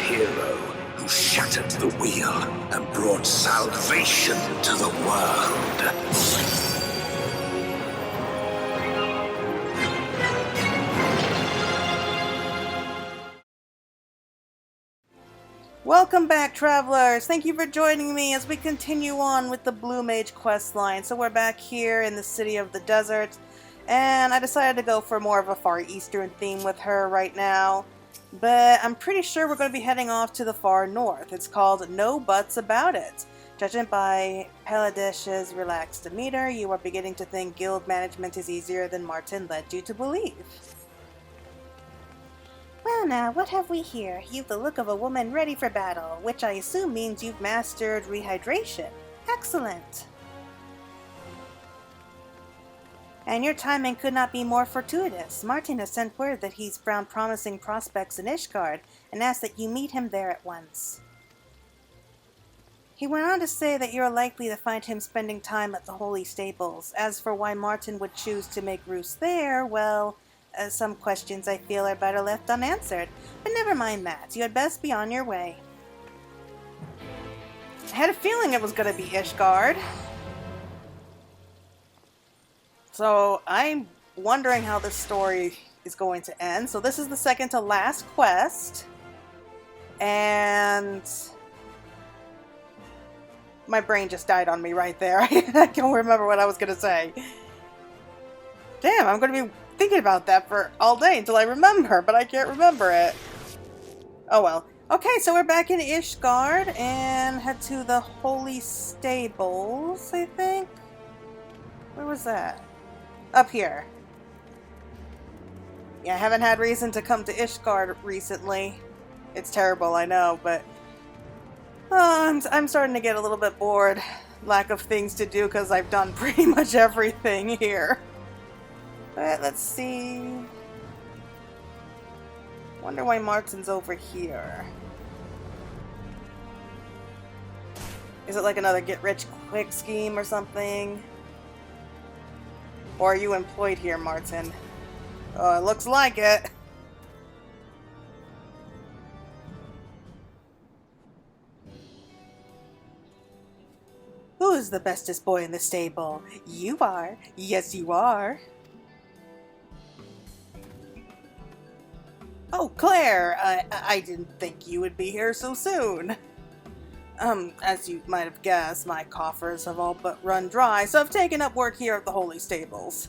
hero who shattered the wheel and brought salvation to the world. Welcome back, travelers! Thank you for joining me as we continue on with the Blue Mage questline. So we're back here in the City of the Desert, and I decided to go for more of a Far Eastern theme with her right now. But I'm pretty sure we're going to be heading off to the far north. It's called No Buts About It. Judging by Paladesh's relaxed demeanor, you are beginning to think guild management is easier than Martyn led you to believe. Well now, what have we here? You've the look of a woman ready for battle, which I assume means you've mastered rehydration. Excellent! And your timing could not be more fortuitous. Martyn has sent word that he's found promising prospects in Ishgard, and asked that you meet him there at once. He went on to say that you're likely to find him spending time at the Holy Stables. As for why Martyn would choose to make roost there, well, some questions I feel are better left unanswered. But never mind that. You had best be on your way. I had a feeling it was going to be Ishgard. So I'm wondering how this story is going to end. So this is the second to last quest. And my brain just died on me right there. I don't remember what I was going to say. Damn, I'm going to be thinking about that for all day until I remember, but I can't remember it. Oh well. Okay, so we're back in Ishgard and head to the Holy Stables, I think? Where was that? Up here. Yeah, I haven't had reason to come to Ishgard recently. It's terrible, I know, but I'm starting to get a little bit bored. Lack of things to do because I've done pretty much everything here. But let's see. Wonder why Martyn's over here. Is it like another get-rich-quick scheme or something? Or are you employed here, Martyn? Oh, it looks like it. Who's the bestest boy in the stable? You are. Yes, you are. Oh, Claire! I didn't think you would be here so soon. As you might have guessed, my coffers have all but run dry, so I've taken up work here at the Holy Stables.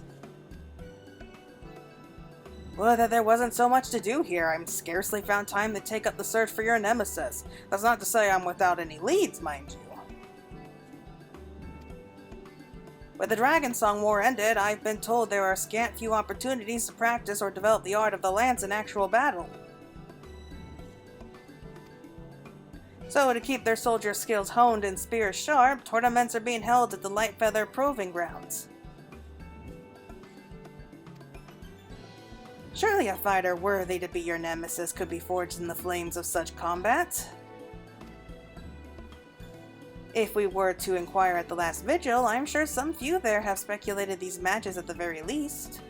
Well, that there wasn't so much to do here. I'm scarcely found time to take up the search for your nemesis. That's not to say I'm without any leads, mind you. With the Dragon Song War ended, I've been told there are scant few opportunities to practice or develop the art of the lance in actual battle. So, to keep their soldier skills honed and spears sharp, tournaments are being held at the Lightfeather Proving Grounds. Surely a fighter worthy to be your nemesis could be forged in the flames of such combat. If we were to inquire at the last vigil, I'm sure some few there have speculated these matches at the very least.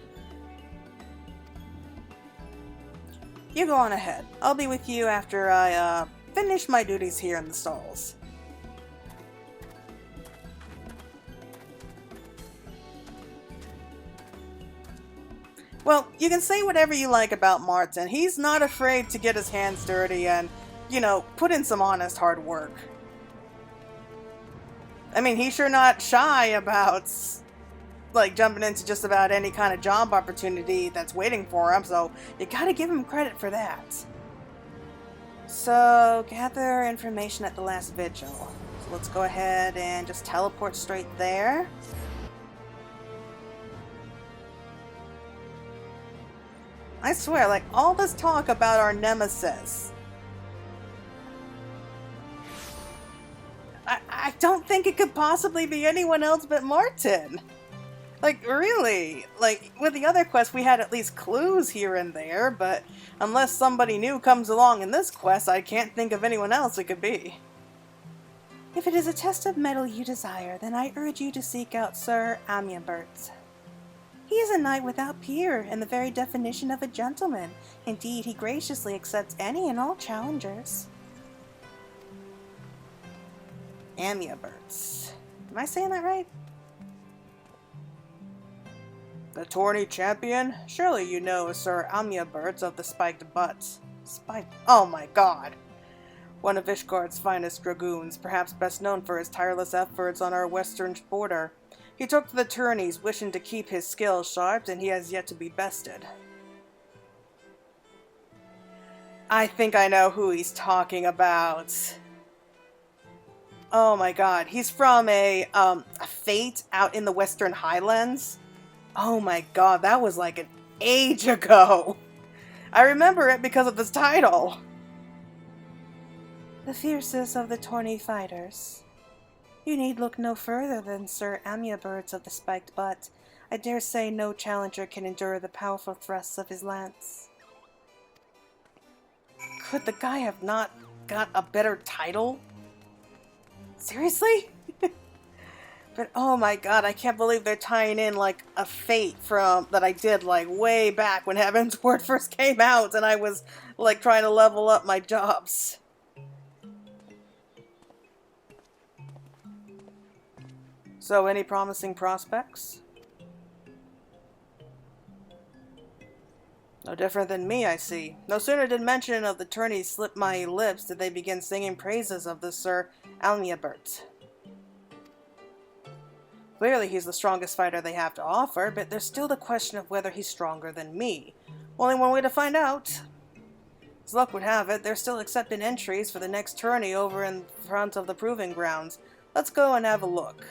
You go on ahead. I'll be with you after I, finish my duties here in the stalls. Well, you can say whatever you like about Martyn. He's not afraid to get his hands dirty and, you know, put in some honest hard work. I mean, he's sure not shy about, like, jumping into just about any kind of job opportunity that's waiting for him, so you gotta give him credit for that. So, gather information at the last vigil. So let's go ahead and just teleport straight there. I swear, like, all this talk about our nemesis, I don't think it could possibly be anyone else but Martyn. Like, really? Like, with the other quests we had at least clues here and there, but unless somebody new comes along in this quest, I can't think of anyone else it could be. If it is a test of mettle you desire, then I urge you to seek out Sir Amyabert. He is a knight without peer, and the very definition of a gentleman. Indeed, he graciously accepts any and all challengers. Amiaberts. Am I saying that right? The tourney champion? Surely you know Sir Amiaberts of the Spiked Butts. Spiked? Oh my god! One of Ishgard's finest dragoons, perhaps best known for his tireless efforts on our western border. He took to the tourneys, wishing to keep his skills sharp, and he has yet to be bested. I think I know who he's talking about. Oh my god, he's from a Fate out in the Western Highlands. Oh my god, that was like an age ago. I remember it because of this title. The fiercest of the tourney fighters. You need look no further than Sir Amiaberts of the Spiked Butt. I dare say no challenger can endure the powerful thrusts of his lance. Could the guy have not got a better title? Seriously? But oh my god, I can't believe they're tying in like a Fate from that I did like way back when Heaven's Word first came out and I was like trying to level up my jobs. So any promising prospects? No different than me, I see. No sooner did mention of the tourney slip my lips did they begin singing praises of the Sir Amiabert. Clearly he's the strongest fighter they have to offer, but there's still the question of whether he's stronger than me. Only one way to find out. As luck would have it, they're still accepting entries for the next tourney over in front of the proving grounds. Let's go and have a look.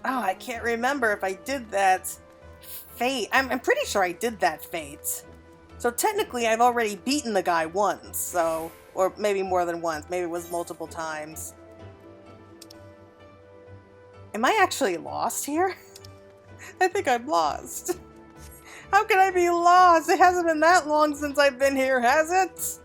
Oh, I can't remember if I did that Fate. I'm pretty sure I did that Fate. So technically I've already beaten the guy once, so... Or maybe more than once. Maybe it was multiple times. Am I actually lost here? I think I'm lost. How can I be lost? It hasn't been that long since I've been here, has it?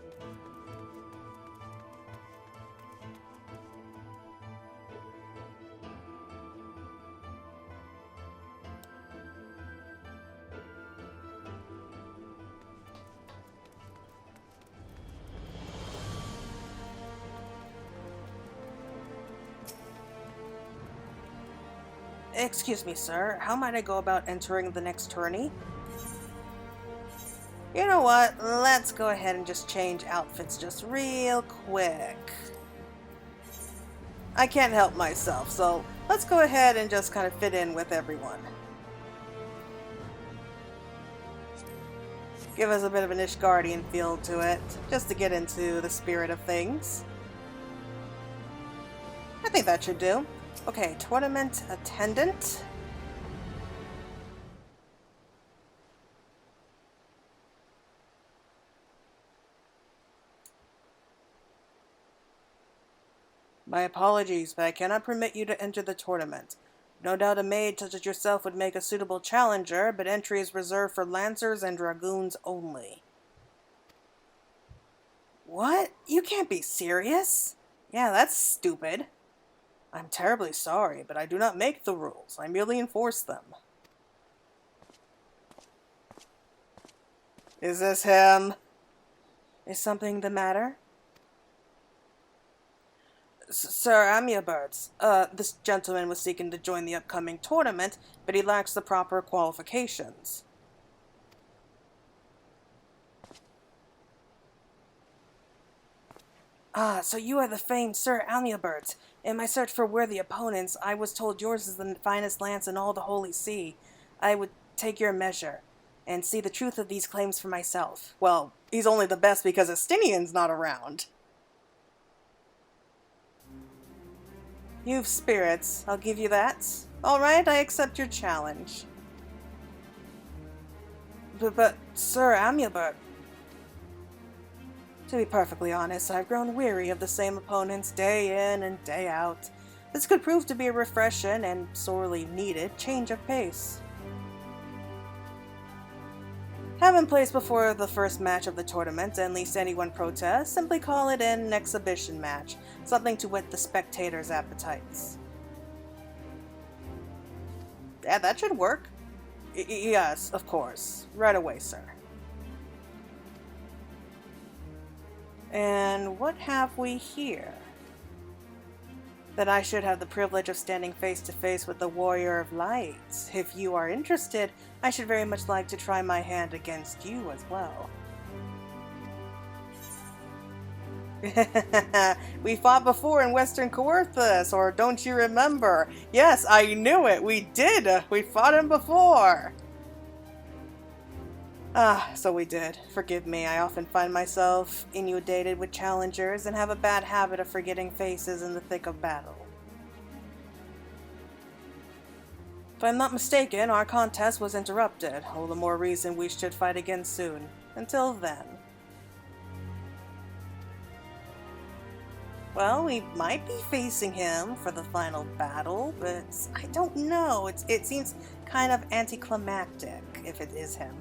Excuse me, sir. How might I go about entering the next tourney? You know what? Let's go ahead and just change outfits just real quick. I can't help myself, so let's go ahead and just kind of fit in with everyone. Give us a bit of an Ishgardian feel to it, just to get into the spirit of things. I think that should do. Okay, tournament attendant. My apologies, but I cannot permit you to enter the tournament. No doubt a mage such as yourself would make a suitable challenger, but entry is reserved for lancers and dragoons only. What? You can't be serious? Yeah, that's stupid. I'm terribly sorry, but I do not make the rules. I merely enforce them. Is this him? Is something the matter? Sir Amiaberts, this gentleman was seeking to join the upcoming tournament, but he lacks the proper qualifications. Ah, so you are the famed Sir Amiaberts. In my search for worthy opponents, I was told yours is the finest lance in all the Holy See. I would take your measure, and see the truth of these claims for myself. Well, he's only the best because Estinian's not around. You've spirits, I'll give you that. Alright, I accept your challenge. But Sir Amiabert... To be perfectly honest, I've grown weary of the same opponents day in and day out. This could prove to be a refreshing and sorely needed change of pace. have in place before the first match of the tournament, and least anyone protests, simply call it an exhibition match, something to whet the spectators' appetites. Yeah, that should work. Yes, of course. Right away, sir. And what have we here? That I should have the privilege of standing face to face with the Warrior of Light. If you are interested, I should very much like to try my hand against you as well. We fought before in Western Coerthus, or don't you remember? Yes, I knew it! We did! We fought him before! So we did. Forgive me, I often find myself inundated with challengers and have a bad habit of forgetting faces in the thick of battle. If I'm not mistaken, our contest was interrupted. All the more reason we should fight again soon. Until then. Well, we might be facing him for the final battle, but I don't know. It seems kind of anticlimactic if it is him.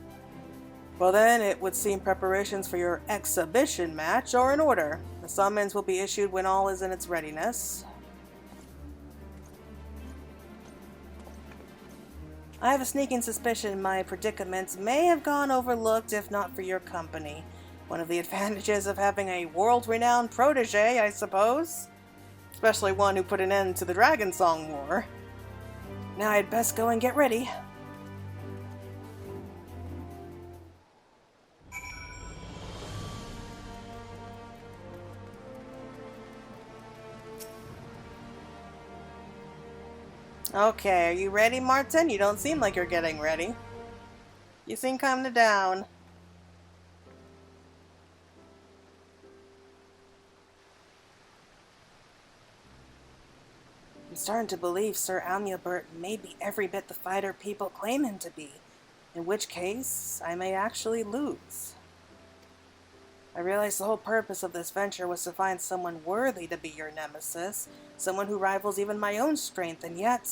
Well then, it would seem preparations for your exhibition match are in order. The summons will be issued when all is in its readiness. I have a sneaking suspicion my predicaments may have gone overlooked if not for your company. One of the advantages of having a world-renowned protege, I suppose. Especially one who put an end to the Dragon Song War. Now I'd best go and get ready. Okay, are you ready, Martyn? You don't seem like you're getting ready. You seem kinda down. I'm starting to believe Sir Amulbert may be every bit the fighter people claim him to be, in which case I may actually lose. I realize the whole purpose of this venture was to find someone worthy to be your nemesis, someone who rivals even my own strength, and yet...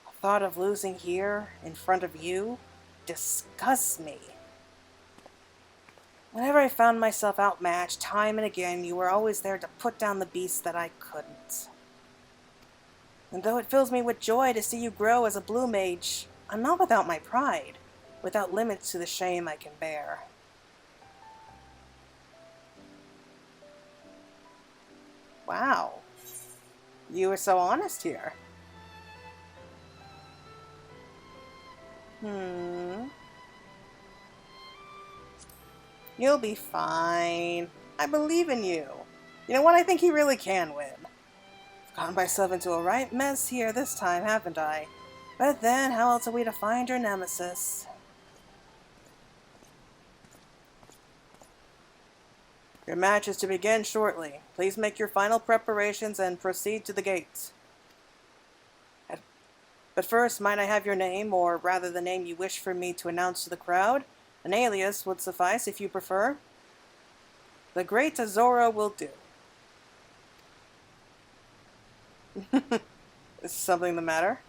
the thought of losing here, in front of you, disgusts me. Whenever I found myself outmatched, time and again, you were always there to put down the beast that I couldn't. And though it fills me with joy to see you grow as a blue mage, I'm not without my pride, without limits to the shame I can bear. Wow. You were so honest here. You'll be fine. I believe in you. You know what? I think he really can win. I've gotten myself into a right mess here this time, haven't I? But then, how else are we to find your nemesis? Your match is to begin shortly. Please make your final preparations and proceed to the gates. But first, might I have your name, or rather the name you wish for me to announce to the crowd? An alias would suffice if you prefer. The Great Azora will do. Is something the matter?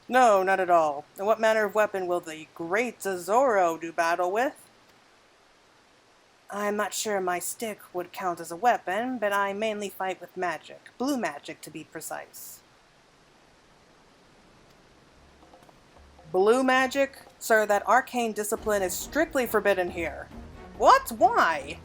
No, not at all. And what manner of weapon will the Great Azora do battle with? I'm not sure my stick would count as a weapon, but I mainly fight with magic. Blue magic, to be precise. Blue magic? Sir, that arcane discipline is strictly forbidden here. What? Why?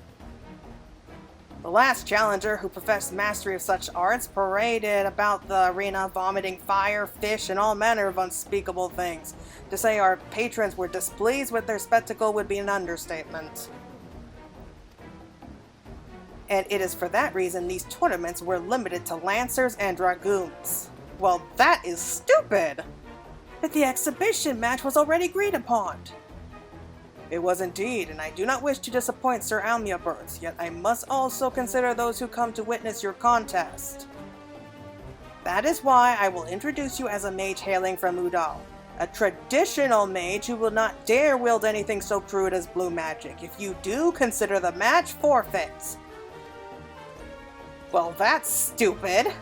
The last challenger who professed mastery of such arts paraded about the arena vomiting fire, fish, and all manner of unspeakable things. To say our patrons were displeased with their spectacle would be an understatement. And it is for that reason these tournaments were limited to lancers and dragoons. Well, that is stupid! But the exhibition match was already agreed upon. It was indeed, and I do not wish to disappoint Sir Amulbert, yet I must also consider those who come to witness your contest. That is why I will introduce you as a mage hailing from Udal, a traditional mage who will not dare wield anything so crude as blue magic. If you do, consider the match forfeit. Well, that's stupid.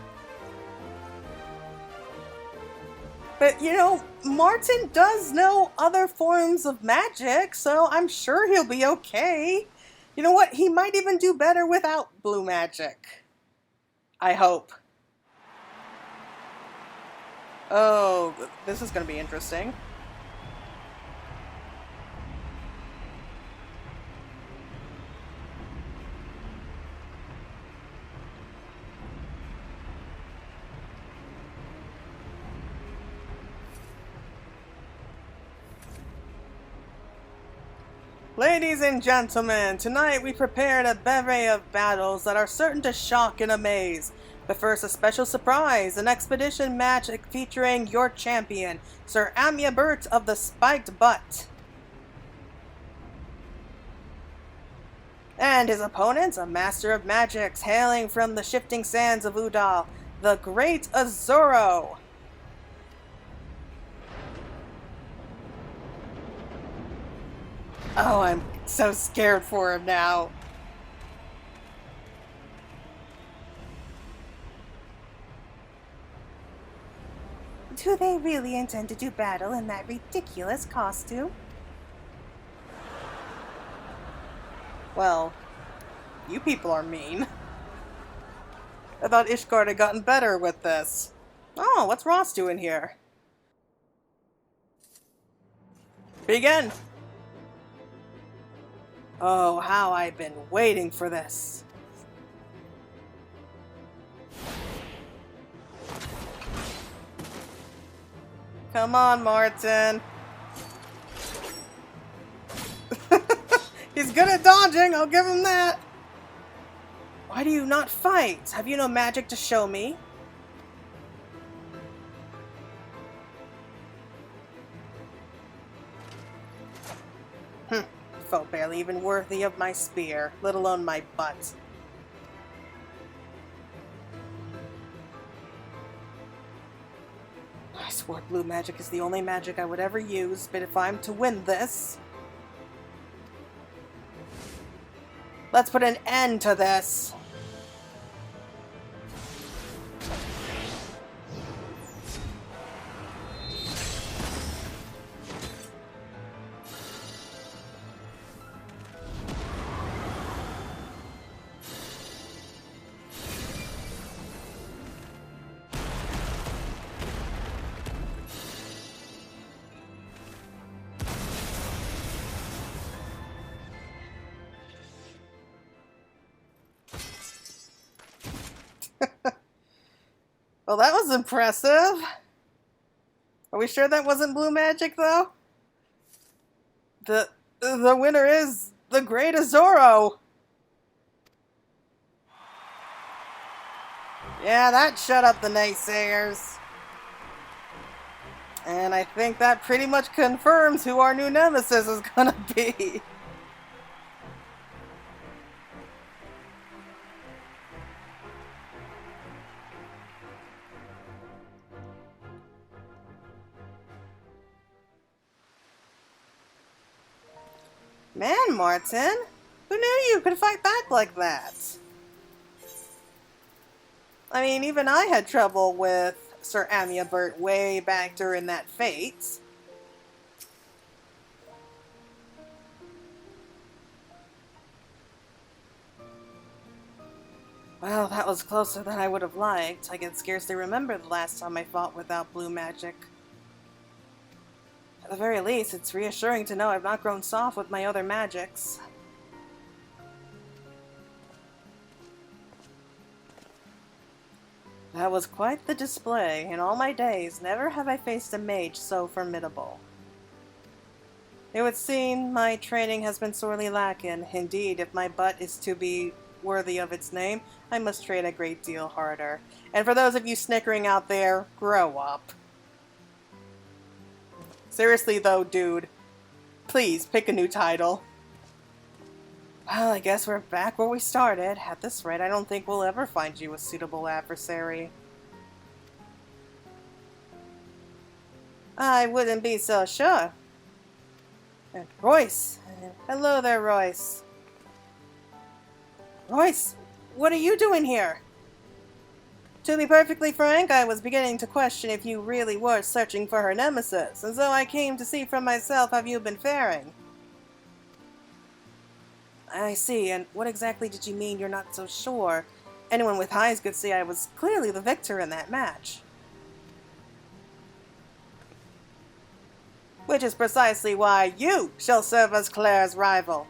But, you know, Martyn does know other forms of magic, so I'm sure he'll be okay. You know what? He might even do better without blue magic. I hope. Oh, this is going to be interesting. Ladies and gentlemen, tonight we prepared a bevy of battles that are certain to shock and amaze. But first, a special surprise, an expedition match featuring your champion, Sir Amiabert of the Spiked Butt. And his opponent, a master of magics hailing from the shifting sands of Udal, the Great Azuro. Oh, I'm so scared for him now. Do they really intend to do battle in that ridiculous costume? Well, you people are mean. I thought Ishgard had gotten better with this. Oh, what's Ross doing here? Begin! Oh, how I've been waiting for this. Come on, Martyn. He's good at dodging, I'll give him that. Why do you not fight? Have you no magic to show me? Foe barely even worthy of my spear, let alone my butt. I swore blue magic is the only magic I would ever use, but if I'm to win this... Let's put an end to this! Well, that was impressive. Are we sure that wasn't blue magic, though? The winner is the Great Azuro. Yeah, that shut up the naysayers. And I think that pretty much confirms who our new nemesis is gonna be. Man, Martyn, who knew you could fight back like that? I mean, even I had trouble with Sir Amiabert way back during that fate. Well, that was closer than I would have liked. I can scarcely remember the last time I fought without blue magic. At the very least, it's reassuring to know I've not grown soft with my other magics. That was quite the display. In all my days, never have I faced a mage so formidable. It would seem my training has been sorely lacking. Indeed, if my butt is to be worthy of its name, I must train a great deal harder. And for those of you snickering out there, grow up. Seriously though, dude, please pick a new title. Well, I guess we're back where we started. At this rate, I don't think we'll ever find you a suitable adversary. I wouldn't be so sure. And Royce. Hello there, Royce. Royce, what are you doing here? To be perfectly frank, I was beginning to question if you really were searching for her nemesis, and so I came to see for myself how you've been faring. I see, and what exactly did you mean you're not so sure? Anyone with eyes could see I was clearly the victor in that match. Which is precisely why you shall serve as Claire's rival.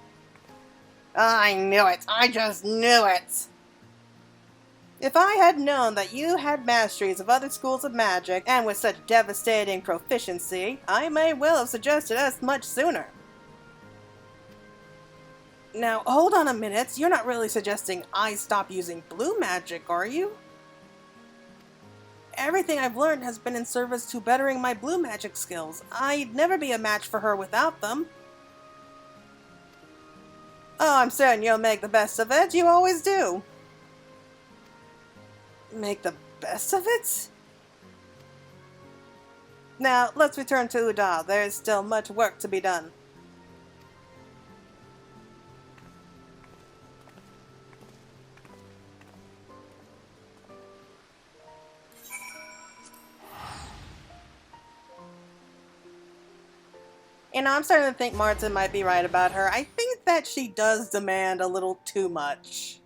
I knew it! I just knew it! If I had known that you had masteries of other schools of magic, and with such devastating proficiency, I may well have suggested as much sooner. Now, hold on a minute, you're not really suggesting I stop using blue magic, are you? Everything I've learned has been in service to bettering my blue magic skills. I'd never be a match for her without them. Oh, I'm certain you'll make the best of it, you always do. Make the best of it? Now, let's return to Uda. There's still much work to be done. You know, I'm starting to think Martyn might be right about her. I think that she does demand a little too much.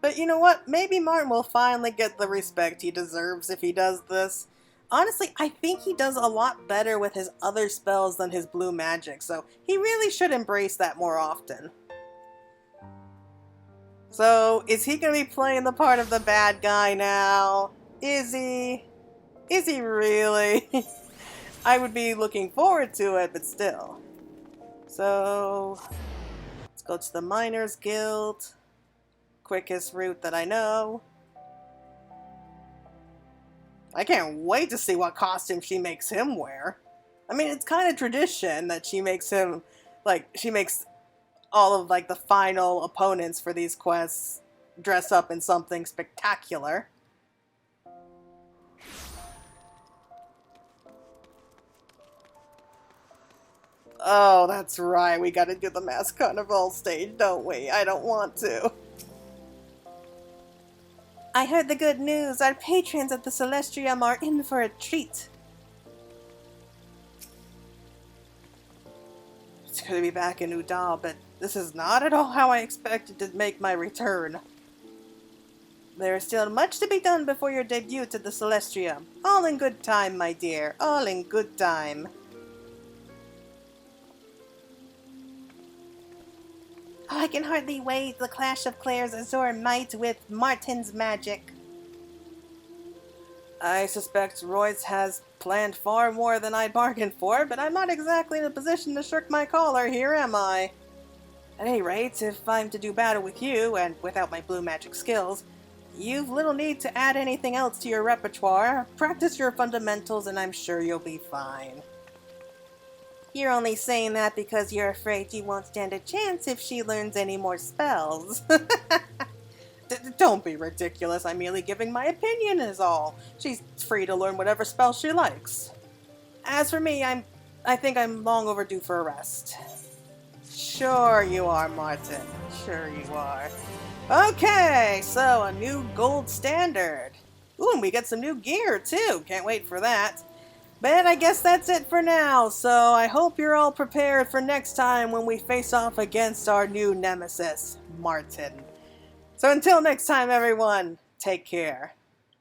But you know what? Maybe Martyn will finally get the respect he deserves if he does this. Honestly, I think he does a lot better with his other spells than his blue magic, so he really should embrace that more often. So, is he going to be playing the part of the bad guy now? Is he? Is he really? I would be looking forward to it, but still. So, let's go to the Miners Guild. Quickest route that I know. I can't wait to see what costume she makes him wear. I mean, it's kind of tradition that she makes him, she makes all of, the final opponents for these quests dress up in something spectacular. Oh, that's right. We gotta do the Mask Carnival stage, don't we? I don't want to. I heard the good news. Our patrons at the Celestium are in for a treat. It's good to be back in Uda, but this is not at all how I expected to make my return. There is still much to be done before your debut at the Celestium. All in good time, my dear. All in good time. Oh, I can hardly wait. The clash of Claire's azure might with Martyn's magic. I suspect Royce has planned far more than I'd bargained for, but I'm not exactly in a position to shirk my collar here, am I? At any rate, if I'm to do battle with you, and without my blue magic skills, you've little need to add anything else to your repertoire. Practice your fundamentals and I'm sure you'll be fine. You're only saying that because you're afraid you won't stand a chance if she learns any more spells. Don't be ridiculous. I'm merely giving my opinion is all. She's free to learn whatever spell she likes. As for me, I think I'm long overdue for a rest. Sure you are, Martyn. Sure you are. Okay, so a new gold standard. Ooh, and we get some new gear too. Can't wait for that. But I guess that's it for now, so I hope you're all prepared for next time when we face off against our new nemesis, Martyn. So until next time, everyone, take care.